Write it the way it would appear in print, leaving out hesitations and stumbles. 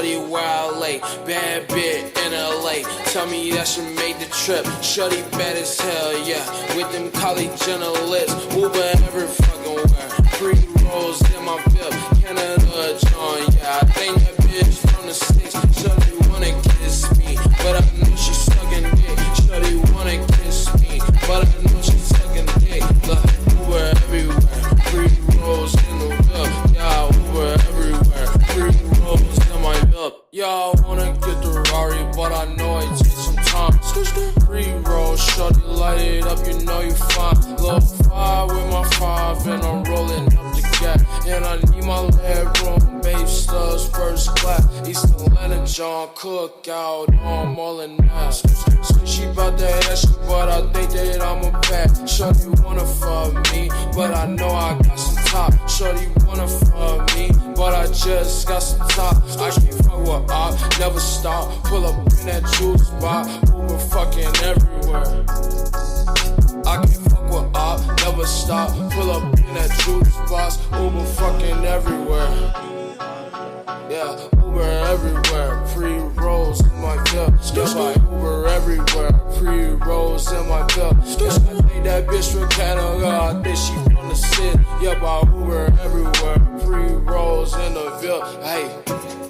shorty where I lay. Bad bit in LA, tell me that she made the trip. Shorty bad as hell, yeah, with them college lips. Uber every fucking where. Free rolls in my bib, Canada John, yeah. I think that bitch from the sticks. Shorty wanna kiss me, but I know she sucking dick. Shorty wanna kiss me, but I know she sucking dick. Look, Uber everywhere, free rolls in the whip. Yeah, Uber everywhere, free rolls in my whip. Yeah, I wanna get the Rari, but I know it takes some time. Free rolls, shorty light it up, you know you fine. Low five with my five, and I'm rolling up the gap. And I need my leg room, babe studs, first class. East Atlanta, John Cookout, I'm all in that. She bout that ass, but I think that I'm a bad. Shorty wanna fuck me, but I know I got some top. Shorty wanna fuck me, but I just got some top. I can't fuck with op, never stop. Pull up in that juice spot, Uber fucking everywhere. I can't fuck with op, never stop. Pull up in that juice spots, Uber fucking everywhere. Yeah, Uber everywhere, pre-rolls in my cup. Yes, I Uber everywhere, pre-rolls in my cup. Yes, I think that bitch from Canada, I think she from the city. Yeah, I Uber everywhere, pre-rolls in the Ville. Hey.